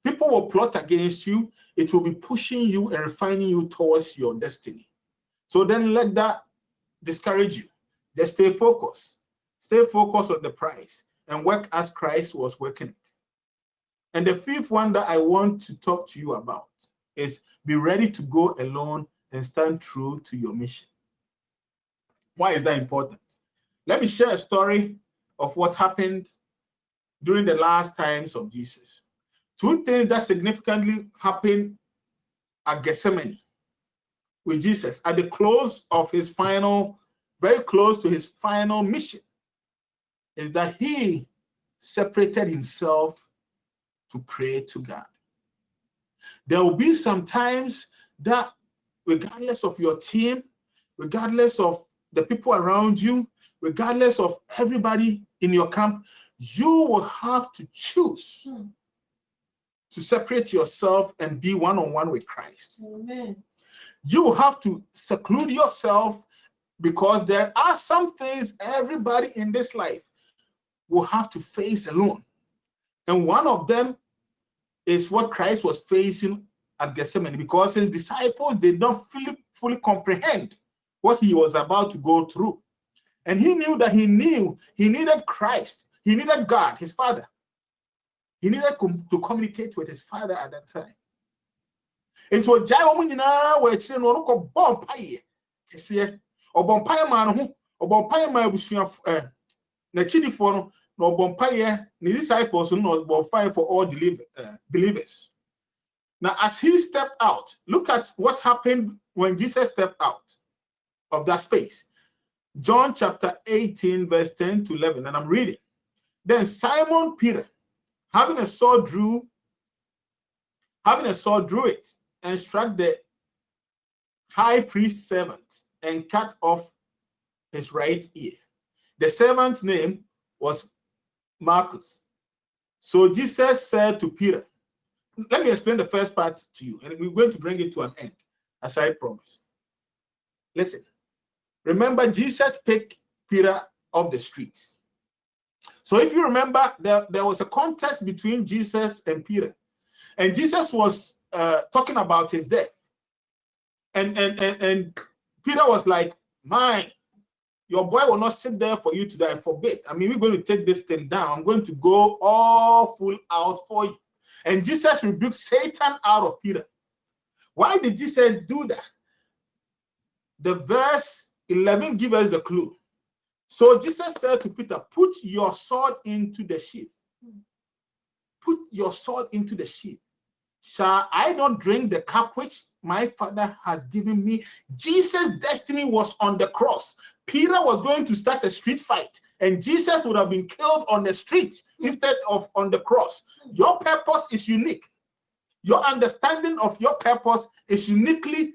People will plot against you. It will be pushing you and refining you towards your destiny. So then let that discourage you. Just stay focused. Stay focused on the prize and work as Christ was working it. And the fifth one that I want to talk to you about is be ready to go alone and stand true to your mission. Why is that important? Let me share a story of what happened during the last times of Jesus. Two things that significantly happened at Gethsemane with Jesus at the close of his final, very close to his final mission, is that he separated himself to pray to God. There will be some times that regardless of your team, regardless of the people around you, regardless of everybody in your camp, you will have to choose to separate yourself and be one-on-one with Christ. Amen. You have to seclude yourself because there are some things everybody in this life will have to face alone. And one of them is what Christ was facing at Gethsemane, because his disciples did not fully comprehend what he was about to go through. And he knew that he needed Christ. He needed God, his Father. He needed to communicate with his Father at that time. And so Jai were children no bomb pie. Or bompire man or bompire my bushia na chidi for no bompire ni disciples no bonfire for all believers. Now, as he stepped out, look at what happened when Jesus stepped out of that space. John chapter 18, verse 10 to 11, and I'm reading. Then Simon Peter, having a sword, drew it and struck the high priest's servant and cut off his right ear. The servant's name was Marcus. So Jesus said to Peter, let me explain the first part to you, and we're going to bring it to an end, as I promised. Listen, remember, Jesus picked Peter off the streets. So if you remember, there was a contest between Jesus and Peter, and Jesus was talking about his death. And Peter was like, "Mine, your boy will not sit there for you to die. Forbid. I mean, we're going to take this thing down. I'm going to go all full out for you." And Jesus rebuked Satan out of Peter. Why did Jesus do that? The verse 11 gives us the clue. So Jesus said to Peter, put your sword into the sheath. Put your sword into the sheath. Shall I not drink the cup which my Father has given me? Jesus' destiny was on the cross. Peter was going to start a street fight, and Jesus would have been killed on the street instead of on the cross. Your purpose is unique. Your understanding of your purpose is uniquely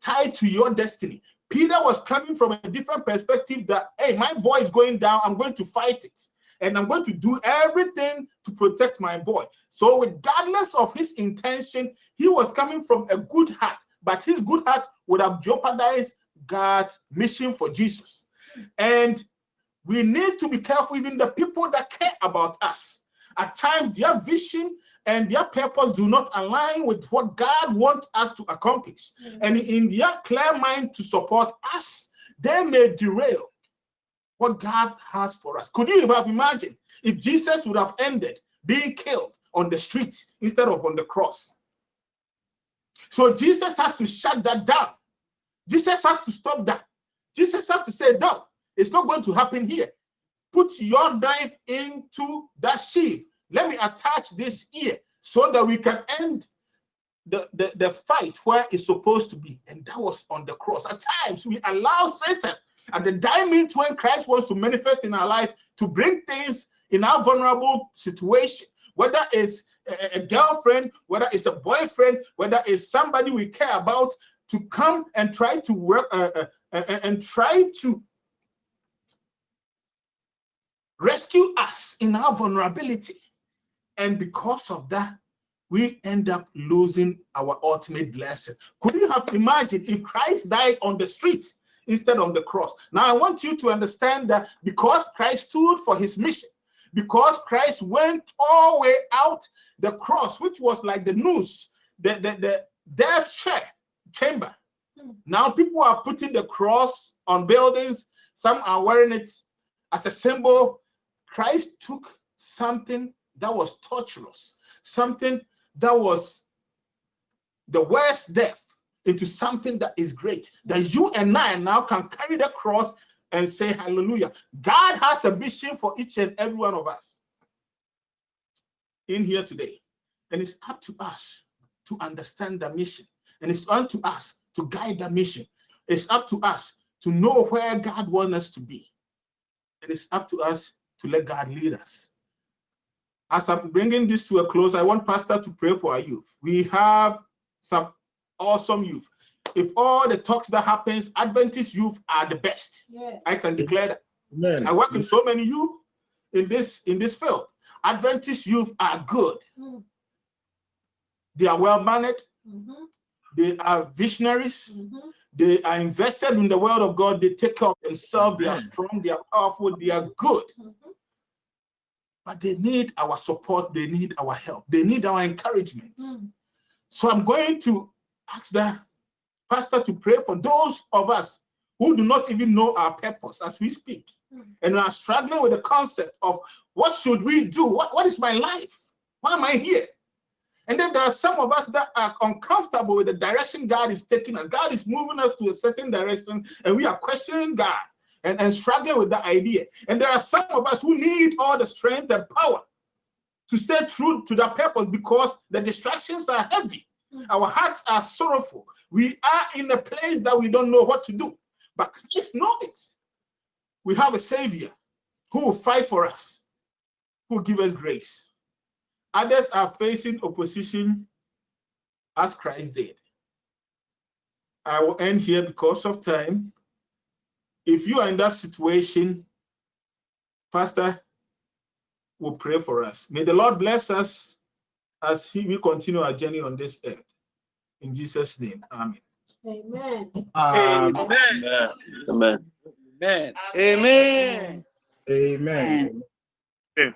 tied to your destiny. Peter was coming from a different perspective that, hey, my boy is going down, I'm going to fight it. And I'm going to do everything to protect my boy. So regardless of his intention, he was coming from a good heart, but his good heart would have jeopardized God's mission for Jesus. And we need to be careful, even the people that care about us. At times, their vision and their purpose do not align with what God wants us to accomplish. And in their clear mind to support us, they may derail what God has for us. Could you have imagined if Jesus would have ended being killed on the streets instead of on the cross? So Jesus has to shut that down. Jesus has to stop that. Jesus has to say, no, it's not going to happen here. Put your knife into that sheath. Let me attach this ear so that we can end the fight where it's supposed to be. And that was on the cross. At times, we allow Satan at the diamond when Christ wants to manifest in our life to bring things in our vulnerable situation, whether it's a girlfriend, whether it's a boyfriend, whether it's somebody we care about, to come and try to work and try to rescue us in our vulnerability. And because of that, we end up losing our ultimate blessing. Could you have imagined if Christ died on the street instead of the cross? Now, I want you to understand that because Christ stood for his mission, because Christ went all the way out the cross, which was like the noose, the death chamber. Now people are putting the cross on buildings. Some are wearing it as a symbol. Christ took something that was torturous, something that was the worst death, into something that is great, that you and I now can carry the cross and say hallelujah. God has a vision for each and every one of us in here today, and it's up to us to understand the mission, and it's up to us to guide the mission. It's up to us to know where God wants us to be, and it's up to us to let God lead us. As I'm bringing this to a close, I want Pastor to pray for our youth. We have some awesome youth. If all the talks that happens, Adventist youth are the best. Yeah. I can declare that. Amen. I work with so many youth in this field. Adventist youth are good. They are well mannered. They are visionaries. They are invested in the word of God. They take care of themselves. They are strong. They are powerful. They are good. But they need our support. They need our help. They need our encouragement. So I'm going to ask the pastor to pray for those of us who do not even know our purpose as we speak, and are struggling with the concept of what should we do? What is my life? Why am I here? And then there are some of us that are uncomfortable with the direction God is taking us. God is moving us to a certain direction, and we are questioning God and struggling with the idea. And there are some of us who need all the strength and power to stay true to the purpose, because the distractions are heavy. Our hearts are sorrowful. We are in a place that we don't know what to do. But Christ knows it. We have a Savior who will fight for us, who will give us grace. Others are facing opposition as Christ did. I will end here because of time. If you are in that situation, Pastor will pray for us. May the Lord bless us as we continue our journey on this earth. In Jesus' name, amen. Amen. Amen. Amen. Amen. Amen. Amen.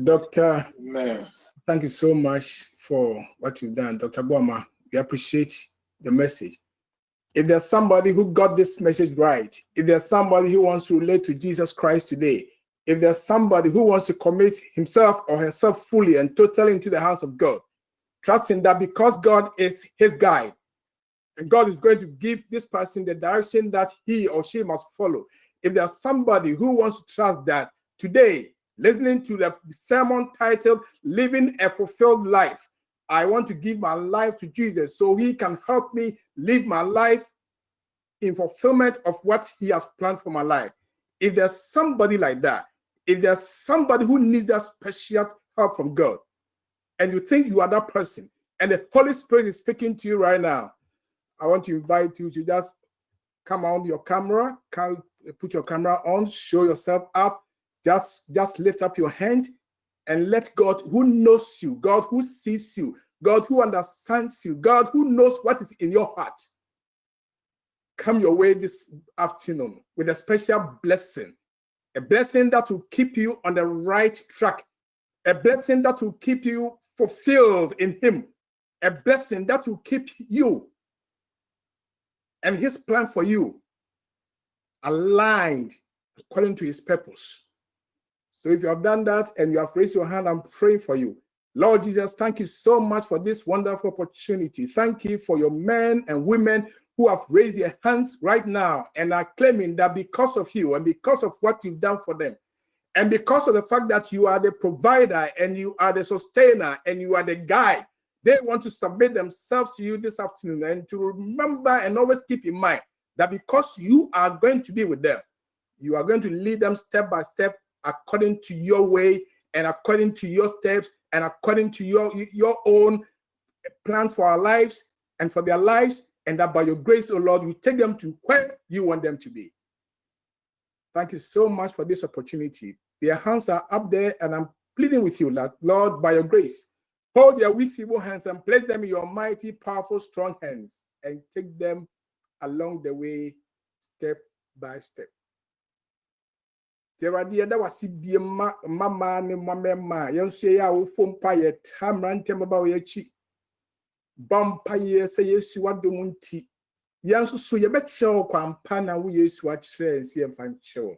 Doctor, Amen. thank you so much for what you've done. Dr. Boamah, we appreciate the message. If there's somebody who got this message right, if there's somebody who wants to relate to Jesus Christ today, if there's somebody who wants to commit himself or herself fully and totally into the hands of God, trusting that because God is his guide, and God is going to give this person the direction that he or she must follow. If there's somebody who wants to trust that today, listening to the sermon titled, Living a Fulfilled Life, I want to give my life to Jesus so he can help me live my life in fulfillment of what he has planned for my life. If there's somebody like that, if there's somebody who needs that special help from God, and you think you are that person, and the Holy Spirit is speaking to you right now, I want to invite you to just come on your camera, put your camera on, show yourself up, just lift up your hand and let God who knows you, God who sees you, God who understands you, God who knows what is in your heart, come your way this afternoon with a special blessing, a blessing that will keep you on the right track, a blessing that will keep you fulfilled in him, a blessing that will keep you and his plan for you aligned according to his purpose. So if you have done that and you have raised your hand, I'm praying for you. Lord Jesus, thank you so much for this wonderful opportunity. Thank you for your men and women who have raised their hands right now and are claiming that because of you and because of what you've done for them, and because of the fact that you are the provider and you are the sustainer and you are the guide, they want to submit themselves to you this afternoon, and to remember and always keep in mind that because you are going to be with them, you are going to lead them step by step according to your way and according to your steps and according to your own plan for our lives and for their lives, and that by your grace, oh Lord, you take them to where you want them to be. Thank you so much for this opportunity. Their hands are up there, and I'm pleading with you that, Lord, by your grace, hold their weak, feeble hands and place them in your mighty, powerful, strong hands and take them along the way, step by step. There are the other was be a mamma and mamma, young say, I will form pie, tam rantem about your cheek. Bumpire say, yes, you want the munti. Yansu so you bet show quampana, we use what trains here and show.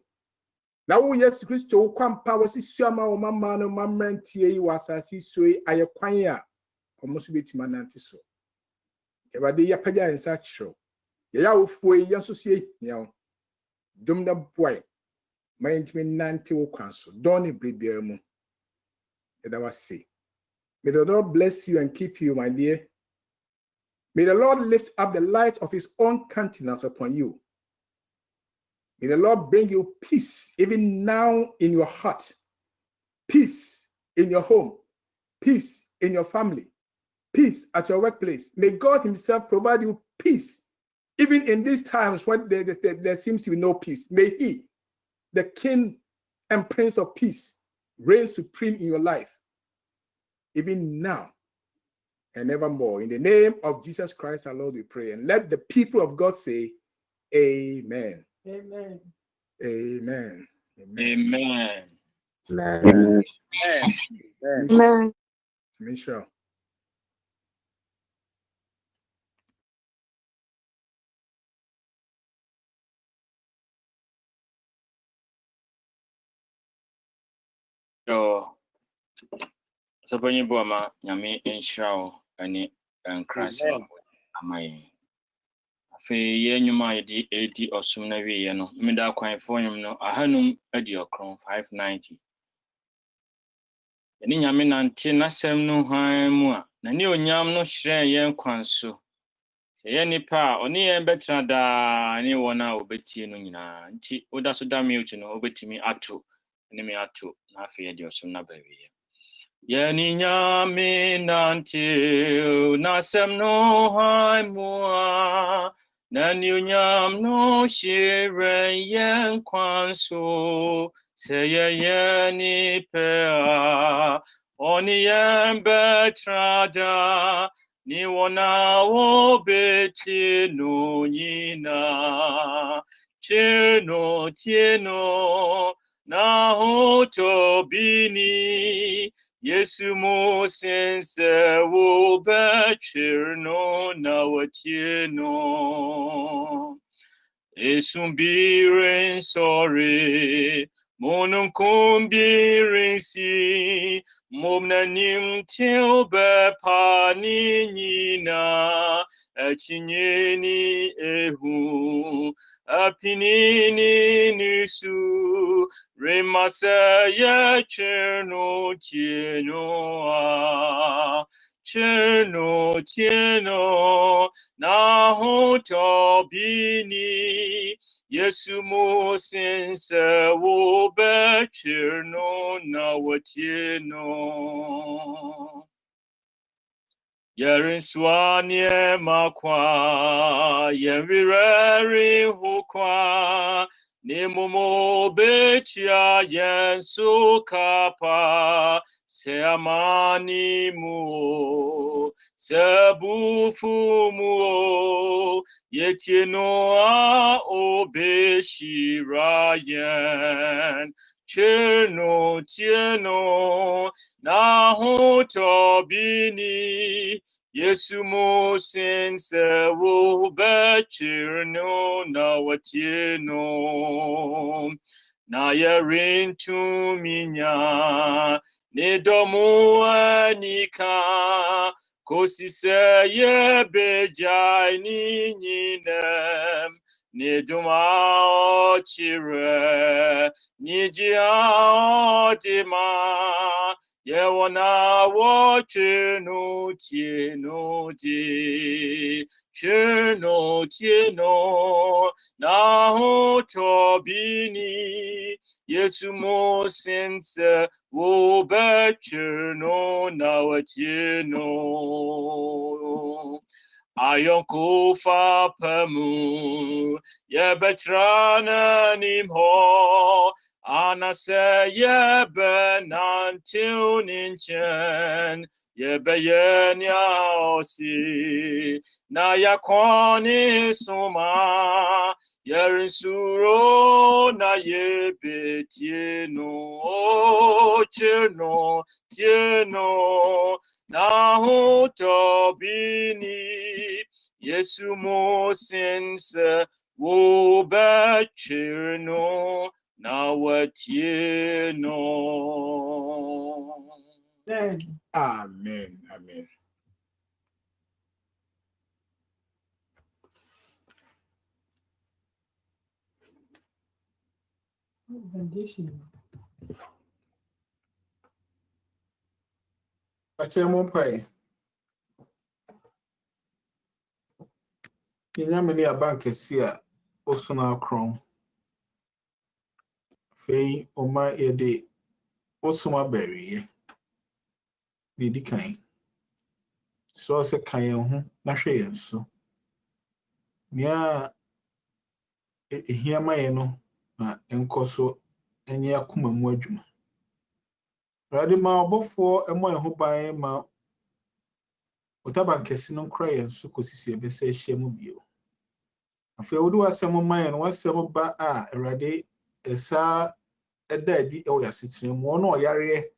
Now, yes, Christo, quampa was his summer or mamma, no mamma, tea was as he so I acquire almost bit manantiso. There are the yapaja and such show. Ya will for Yansu say, now, Dumna boy. My intimate nanti will cancel. Don't breed beer moon. That was say. May the Lord bless you and keep you, my dear. May the Lord lift up the light of his own countenance upon you. May the Lord bring you peace even now in your heart, peace in your home, peace in your family, peace at your workplace. May God himself provide you peace even in these times when there seems to be no peace. May he, the King and Prince of Peace, reign supreme in your life, even now and evermore. In the name of Jesus Christ, our Lord, we pray. And let the people of God say, Amen. Amen. Amen. Amen. Amen. Amen. Michelle. So when you Boamah, Yami in Shrow and Christ amay. Fe yen you might di 80 or soon a way, no, Mida quite for him no, a hanum at your crown 590. The Yamin and Tina Sam no high na new yam no share yen quanso. Say any pa, only a better da anyone now betty no na, or that's a damn you to know, betty me atu, and me atu, na fear your son baby. Yeni nyame nanti nasem no hai mua na nyam no shire yen kwanso se yeni pe oni yen betrada ni wona wo beti no nyina cheno tieno na hoto bini Yesu mo sense wo bachir no na watieno. Esumbirin sorry, monum kumbirin si, momna nim til bepa nina, achinyeni ehu, apinini nisu, Remasa ya cherno tieno na hoto bini Yesu mo sense wo be cherno na watieno Yerin swanie makwa yenvirari hukwa Nemomo betia yensu kapa se amani mu se bufu mu yetienoa obeshira yen cheno tieno na hoto bini Yesu mo sense wo bachir no na watieno na yerin tu minya ne domu anika kosi se ye bejai ni nyinem ne duma chire ni jia dima Yewana wo cheno tieno na hoto bini Yesu mo sense wo bachir no na watieno Ayonko fa pamu ye betrana nimho Anase ye benantil ninchen Yebeyenya osi na yakoni suma Yerisuro na yebe tieno tieno na hotobini Yesu mo sense wo bechino na watieno. Amen. Amen. Achemompai. Kinyamini abankesia osuna krom. Fei oma yede osuma beriye. Didi kan. So se kan ho na hwe yenso. Nia ehiama ye no na enkoso enye akoma mu adwuma. Radi ma obofo emo eho ban ma otabankesi no nkra yenso kosisi ebese ehia mu bio. Afi wodu wasem man no wasem ba a radi esa edadi ewo yasetire mu ono oyare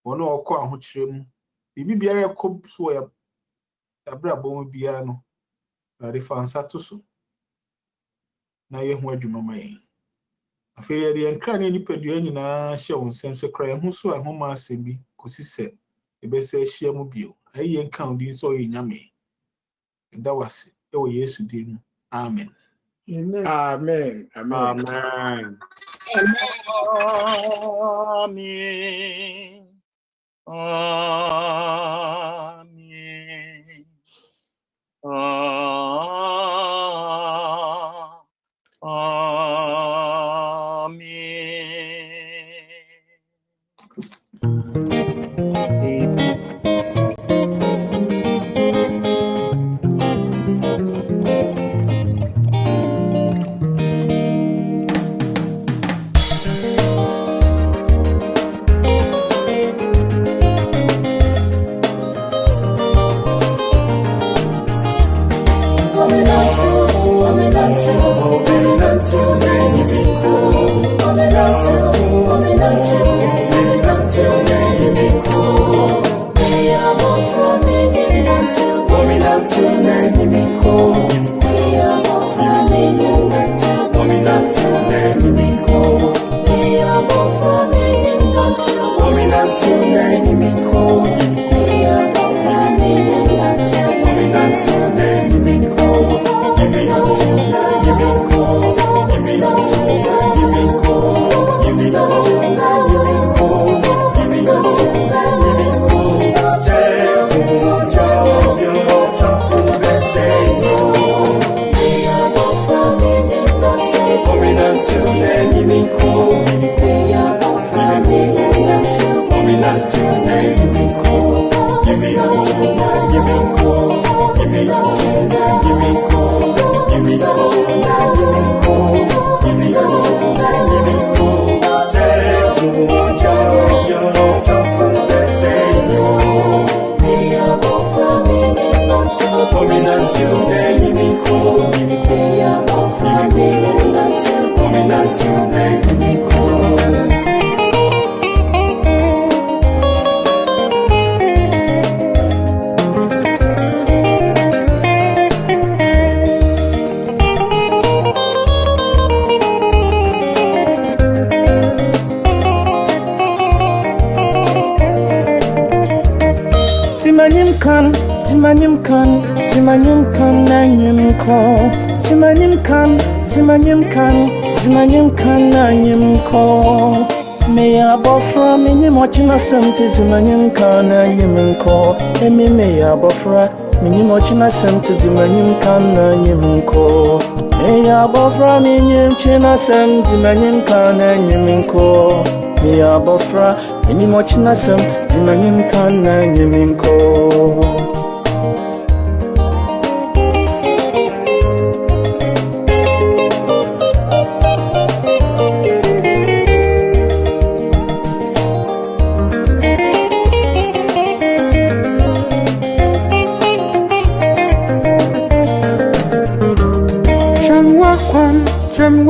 ono okọ ahokyere mu bibi biara ekọ so ya abrabọ mu bia no radi fansa to so na ye ho adwuma man afi ye de nkra ne nipadua nyina hye won nsem so kra ho so a ho ma asebi kosise ebese ehia mu bio ayi nka odi so ye nyame dawase ewo Yesu din amen. Amen. Amen. Amen. Amen. Amen. Zimanyim kan nanyim ko Zimanyim kan nanyim ko Me abofra minyim ochina semte Zimanyim kan nanyim ko Emi me abofra minyim ochina semte Zimanyim kan nanyim ko Me abofra minyim china sem Zimanyim kan nanyim ko Me abofra minyim ochina sem Zimanyim kan nanyim ko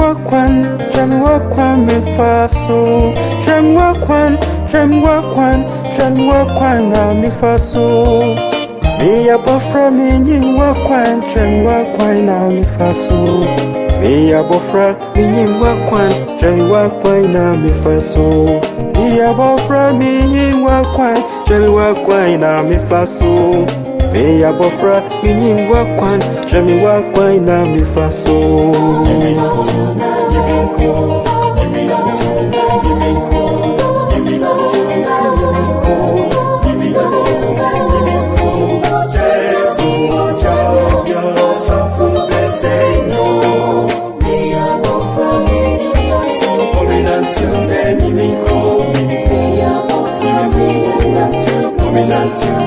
wakwan me faso. Jam wakwan na me faso. Me abofra me nyin wakwan na me faso. Me abofra me nyin wakwan na me faso. Me abofra me nyin wakwan na me faso. Me abofra me nyin wakwan na me faso. Dominant